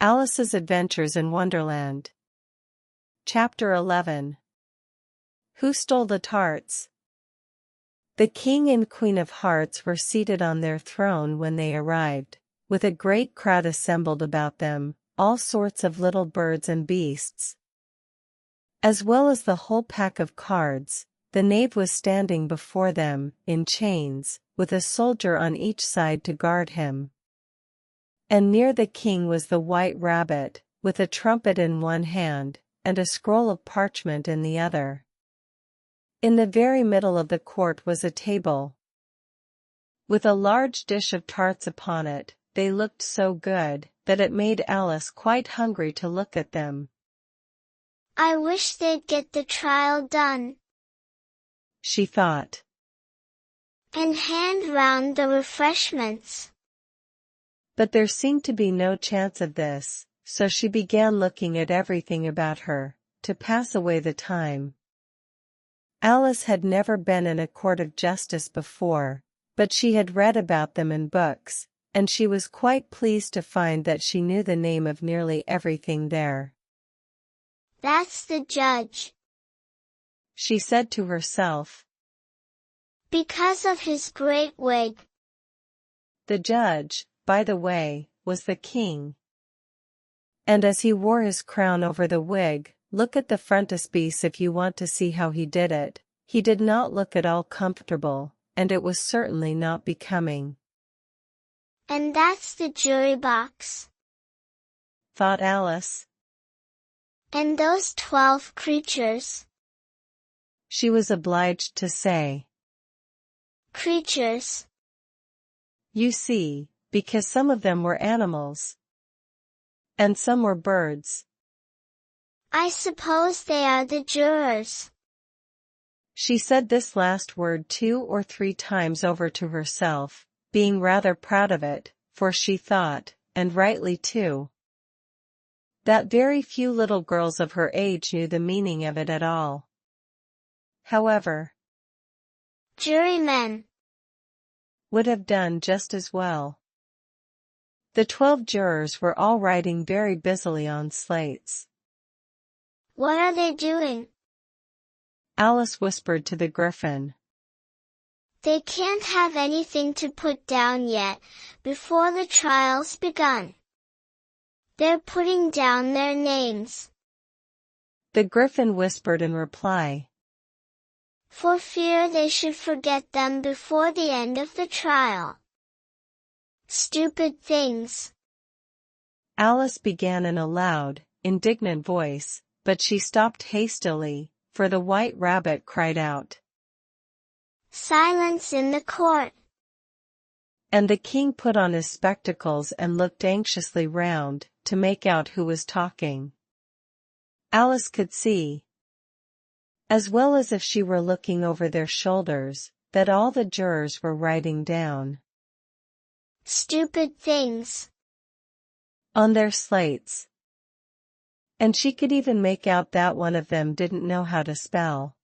Alice's Adventures in Wonderland. Chapter 11. Who Stole the Tarts? The King and Queen of Hearts were seated on their throne when they arrived, with a great crowd assembled about them, all sorts of little birds and beasts. As well as the whole pack of cards, the knave was standing before them, in chains, with a soldier on each side to guard him. And near the king was the white rabbit, with a trumpet in one hand, and a scroll of parchment in the other. In the very middle of the court was a table, with a large dish of tarts upon it. They looked so good, that it made Alice quite hungry to look at them. "I wish they'd get the trial done," she thought, "and hand round the refreshments." But there seemed to be no chance of this, so she began looking at everything about her, to pass away the time. Alice had never been in a court of justice before, but she had read about them in books, and she was quite pleased to find that she knew the name of nearly everything there. "That's the judge," she said to herself, "because of his great wig." The judge, by the way, was the king. And as he wore his crown over the wig, look at the frontispiece if you want to see how he did it, he did not look at all comfortable, and it was certainly not becoming. "And that's the jury box," thought Alice. "And those 12 creatures," she was obliged to say. "Creatures. You see, because some of them were animals. And some were birds." "I suppose they are the jurors." She said this last word 2 or 3 times over to herself, being rather proud of it, for she thought, and rightly too, that very few little girls of her age knew the meaning of it at all. However, "Jurymen" would have done just as well. The 12 jurors were all writing very busily on slates. "What are they doing?" Alice whispered to the Griffin. "They can't have anything to put down yet, before the trial's begun. They're putting down their names," the Griffin whispered in reply, "for fear they should forget them before the end of the trial. Stupid things." Alice began in a loud, indignant voice, but she stopped hastily, for the white rabbit cried out, "Silence in the court!" And the king put on his spectacles and looked anxiously round, to make out who was talking. Alice could see, as well as if she were looking over their shoulders, that all the jurors were writing down "Stupid things" on their slates. And she could even make out that one of them didn't know how to spell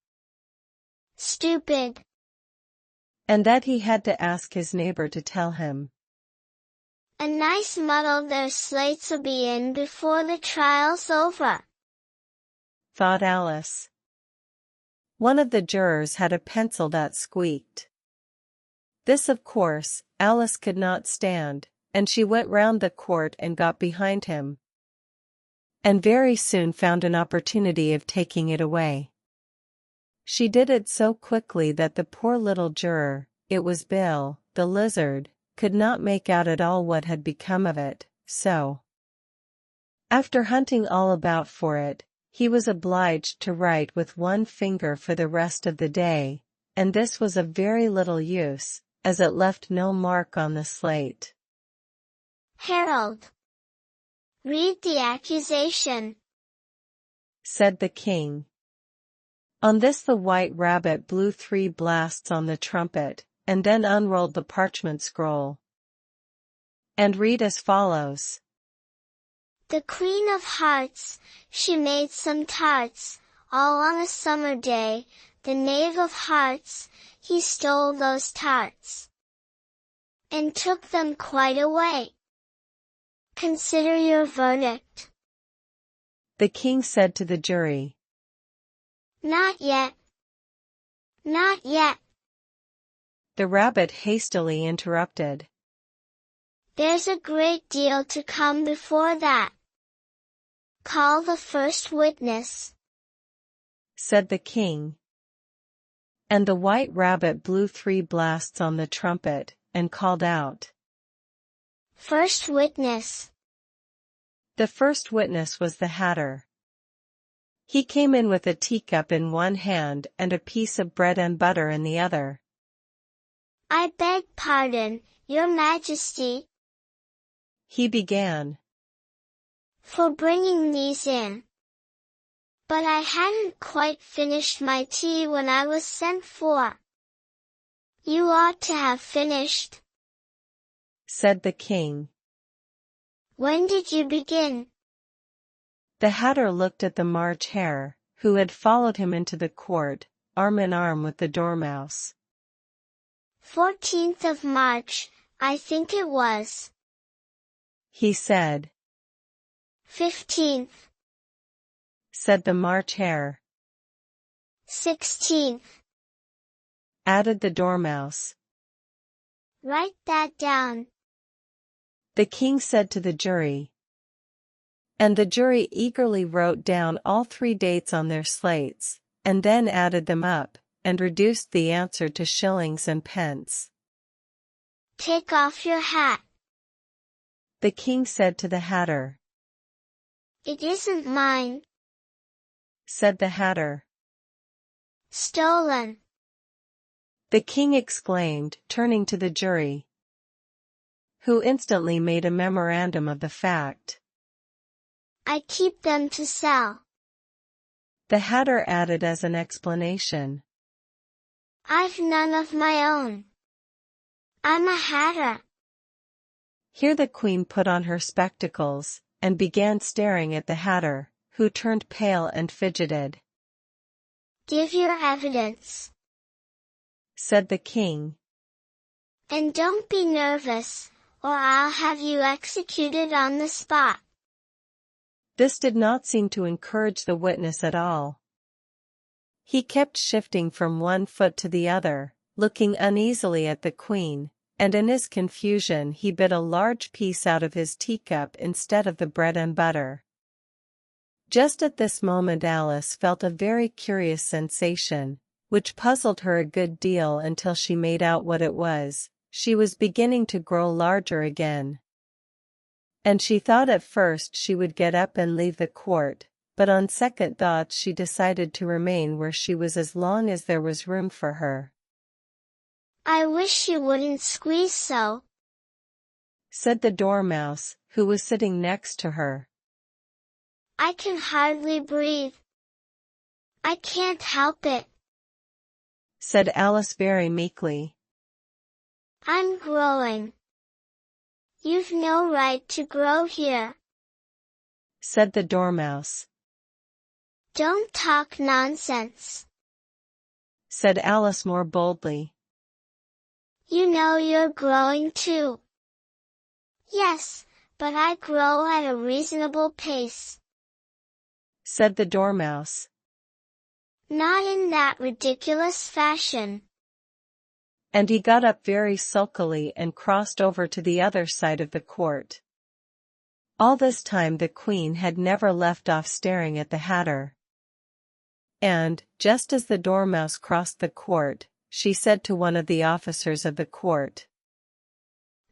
"stupid," and that he had to ask his neighbor to tell him. "A nice muddle their slates'll be in before the trial's over," thought Alice. One of the jurors had a pencil that squeaked. This, of course, Alice could not stand, and she went round the court and got behind him, and very soon found an opportunity of taking it away. She did it so quickly that the poor little juror, it was Bill, the lizard, could not make out at all what had become of it, so, after hunting all about for it, he was obliged to write with one finger for the rest of the day, and this was of very little use, as it left no mark on the slate. "Harold, read the accusation," said the king. On this the white rabbit blew 3 blasts on the trumpet, and then unrolled the parchment scroll, and read as follows. "The Queen of Hearts, she made some tarts, all on a summer day. The Knave of Hearts, he stole those tarts, and took them quite away. consider your verdict. The king said to the jury. Not yet. Not yet. The rabbit hastily interrupted. There's a great deal to come before that. Call the first witness, said the king. And the white rabbit blew 3 blasts on the trumpet, and called out. First witness. The first witness was the Hatter. He came in with a teacup in one hand and a piece of bread and butter in the other. I beg pardon, Your Majesty, he began, for bringing these in. But I hadn't quite finished my tea when I was sent for. You ought to have finished, said the king. When did you begin? The Hatter looked at the March Hare, who had followed him into the court, arm in arm with the Dormouse. 14th of March, I think it was, he said. 15th, said the March Hare. 16th, added the Dormouse. Write that down, the king said to the jury. And the jury eagerly wrote down all 3 dates on their slates, and then added them up, and reduced the answer to shillings and pence. Take off your hat, the king said to the Hatter. It isn't mine, said the Hatter. Stolen, the king exclaimed, turning to the jury, who instantly made a memorandum of the fact. I keep them to sell, the Hatter added as an explanation. I've none of my own. I'm a hatter. Here the queen put on her spectacles, and began staring at the Hatter, who turned pale and fidgeted. Give your evidence, said the king. And don't be nervous, or I'll have you executed on the spot. This did not seem to encourage the witness at all. He kept shifting from one foot to the other, looking uneasily at the queen, and in his confusion he bit a large piece out of his teacup instead of the bread and butter. Just at this moment Alice felt a very curious sensation, which puzzled her a good deal until she made out what it was. She was beginning to grow larger again. And she thought at first she would get up and leave the court, but on second thoughts she decided to remain where she was as long as there was room for her. I wish you wouldn't squeeze so, said the Dormouse, who was sitting next to her. I can hardly breathe. I can't help it, said Alice very meekly. I'm growing. You've no right to grow here, said the Dormouse. Don't talk nonsense, said Alice more boldly. You know you're growing too. Yes, but I grow at a reasonable pace, said the Dormouse. Not in that ridiculous fashion. And he got up very sulkily and crossed over to the other side of the court. All this time the queen had never left off staring at the Hatter. And, just as the Dormouse crossed the court, she said to one of the officers of the court,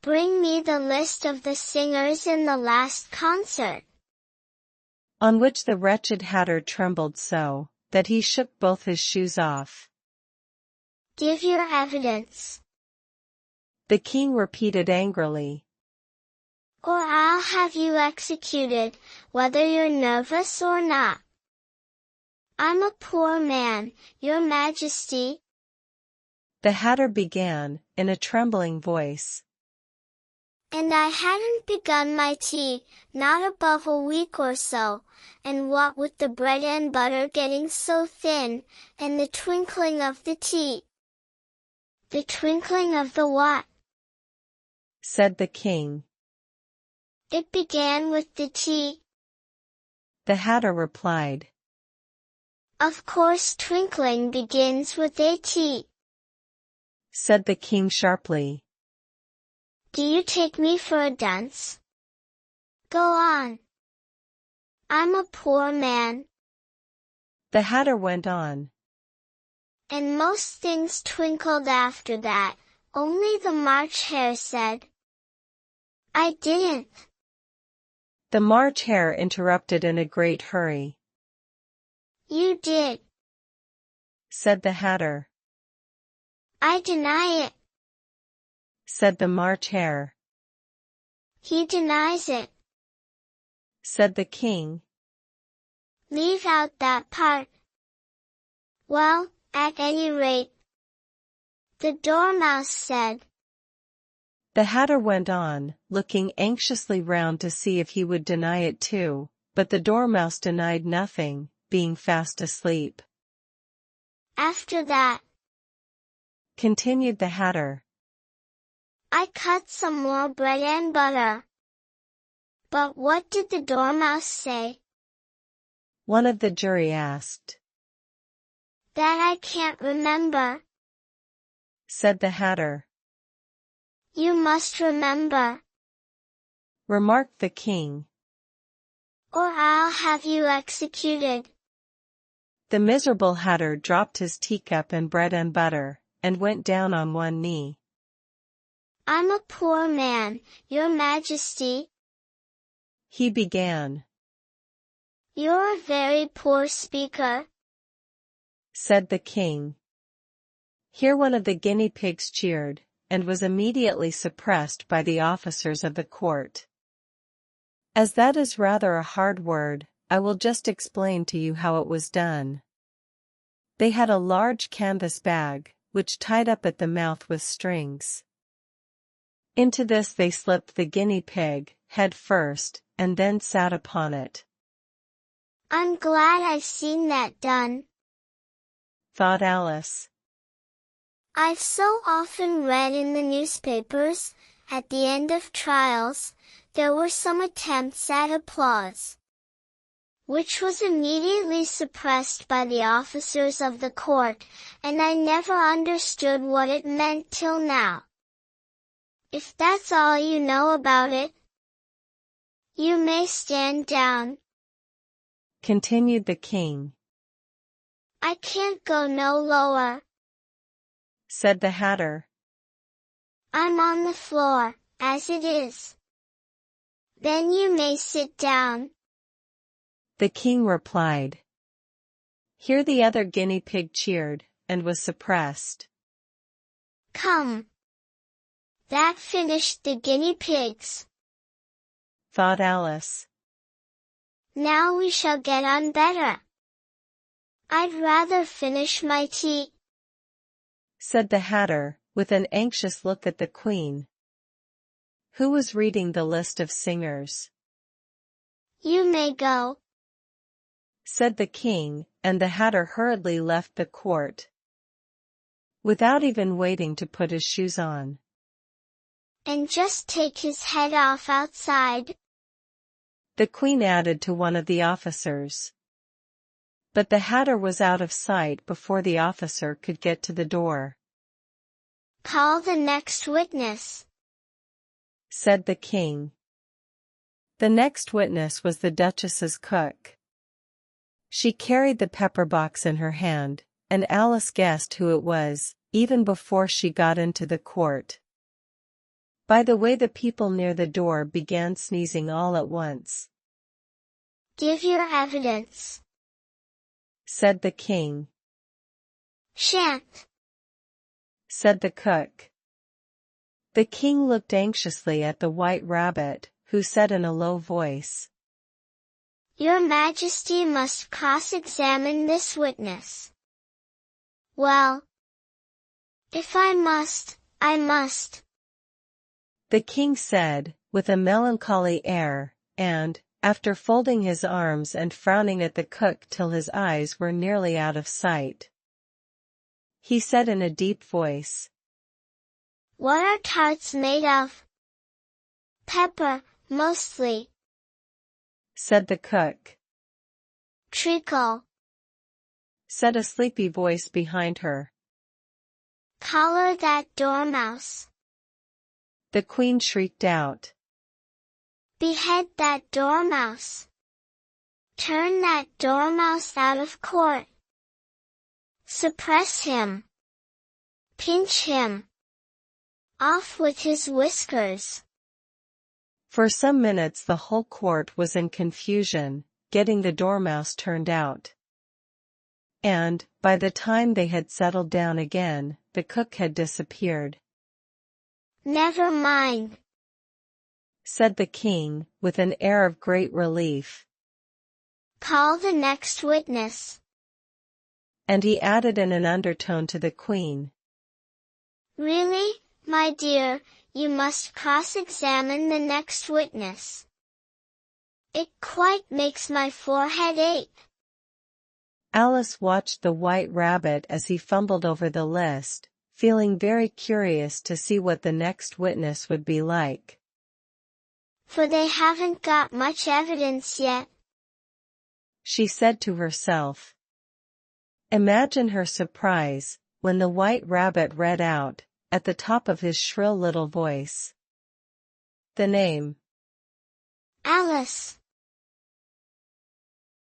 Bring me the list of the singers in the last concert. On which the wretched Hatter trembled so, that he shook both his shoes off. Give your evidence, the king repeated angrily. Or I'll have you executed, whether you're nervous or not. I'm a poor man, Your Majesty, the Hatter began, in a trembling voice. And I hadn't begun my tea, not above a week or so, and what with the bread and butter getting so thin, and the twinkling of the tea. The twinkling of the what? said the king. It began with the T. The Hatter replied. Of course twinkling begins with a T, said the king sharply. Do you take me for a dunce? Go on. I'm a poor man. The Hatter went on. And most things twinkled after that, only the March Hare said, I didn't. The March Hare interrupted in a great hurry. You did, said the Hatter. I deny it, said the March Hare. He denies it, said the king. Leave out that part. Well, at any rate, the Dormouse said. The Hatter went on, looking anxiously round to see if he would deny it too, but the Dormouse denied nothing, being fast asleep. After that, continued the Hatter, I cut some more bread and butter. But what did the Dormouse say? One of the jury asked. That I can't remember, said the Hatter. You must remember, remarked the king. Or I'll have you executed. The miserable Hatter dropped his teacup and bread and butter, and went down on one knee. I'm a poor man, your majesty, he began. You're a very poor speaker, said the king. Here one of the guinea pigs cheered, and was immediately suppressed by the officers of the court. As that is rather a hard word, I will just explain to you how it was done. They had a large canvas bag, which tied up at the mouth with strings. Into this they slipped the guinea pig, head first, and then sat upon it. I'm glad I've seen that done, thought Alice. I've so often read in the newspapers, at the end of trials, there were some attempts at applause, which was immediately suppressed by the officers of the court, and I never understood what it meant till now. If that's all you know about it, you may stand down, continued the king. I can't go no lower, said the Hatter. I'm on the floor, as it is. Then you may sit down, the king replied. Here the other guinea pig cheered, and was suppressed. Come. That finished the guinea pigs, thought Alice. Now we shall get on better. I'd rather finish my tea, said the Hatter, with an anxious look at the Queen, who was reading the list of singers. You may go, said the king, and the Hatter hurriedly left the court, without even waiting to put his shoes on. And just take his head off outside, the Queen added to one of the officers. But the Hatter was out of sight before the officer could get to the door. Call the next witness, said the king. The next witness was the Duchess's cook. She carried the pepper box in her hand, and Alice guessed who it was, even before she got into the court. By the way, the people near the door began sneezing all at once. Give your evidence, said the king. Shan't, said the cook. The king looked anxiously at the White Rabbit, who said in a low voice, Your Majesty must cross-examine this witness. Well, if I must, I must, the king said, with a melancholy air, and, after folding his arms and frowning at the cook till his eyes were nearly out of sight, he said in a deep voice, What are tarts made of? Pepper, Mostly, said the cook. treacle, Said a sleepy voice behind her. collar that dormouse, The queen shrieked out. behead that dormouse, turn that dormouse out of court, suppress him, pinch him, off with his whiskers. For some minutes the whole court was in confusion, getting the dormouse turned out. And, by the time they had settled down again, the cook had disappeared. Never mind, said the king, with an air of great relief. call the next witness. And he added in an undertone to the queen. Really, my dear, you must cross-examine the next witness. It quite makes my forehead ache. Alice watched the White Rabbit as he fumbled over the list, feeling very curious to see what the next witness would be like. For they haven't got much evidence yet, she said to herself. Imagine her surprise, when the White Rabbit read out, at the top of his shrill little voice, the name. Alice.